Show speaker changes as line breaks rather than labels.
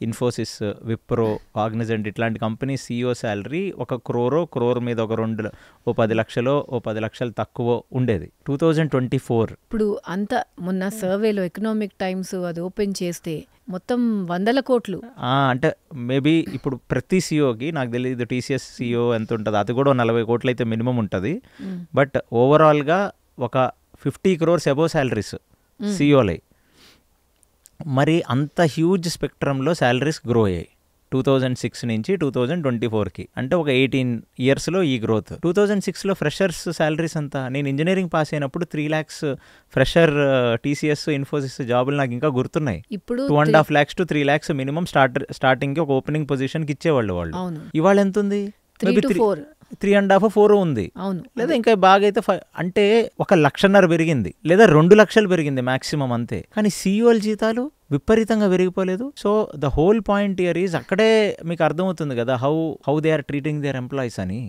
Infosys, Wipro, Cognizant ఇట్లాంటి company CEO salary ఒక క్రోర్ మీద ఒక 10 లక్షలో 10 లక్షలు తక్కువ ఉండేది 2024.
ఇప్పుడు అంత మొన్న సర్వేలో ఎకనామిక్ టైమ్స్ అది ఓపెన్ చేస్తే మొత్తం 100 కోట్లు.
అంటే మేబీ ఇప్పుడు ప్రతి CEOకి నాకు తెలియదు TCS CEO ఎంత ఉంటుంది, అది కూడా 40 కోట్లు అయితే మినిమం ఉంటుంది. బట్ ఓవరాల్గా ఒక 50 crores అబోవ్ శాలరీస్ CEOలై. మరి అంత హ్యూజ్ స్పెక్ట్రంలో శాలరీస్ గ్రో అయ్యాయి 2006 నుంచి 2024కి. అంటే ఒక 18 yearsలో ఈ గ్రోత్. 2006లో ఫ్రెషర్స్ శాలరీస్ అంతా, నేను ఇంజనీరింగ్ పాస్ అయినప్పుడు 3 lakhs ఫ్రెషర్ TCS, ఇన్ఫోసిస్ జాబులు నాకు ఇంకా గుర్తున్నాయి.
ఇప్పుడు
2.5 lakhs to 3 lakhs మినిమం స్టార్టింగ్కి ఒక ఓపెనింగ్ పొజిషన్కి ఇచ్చేవాళ్ళు వాళ్ళు. ఇవాళ ఎంత ఉంది?
3 to 4
3.5-4 ఉంది.
అవును.
లేదా ఇంకా బాగా అయితే అంటే 1.5 లక్షలు పెరిగింది, లేదా 2 లక్షలు పెరిగింది మాక్సిమం అంతే. కానీ CEOల జీతాలు విపరీతంగా పెరిగిపోలేదు. So the whole point here is, అక్కడే మీకు అర్థమవుతుంది కదా how they are treating their employees అని.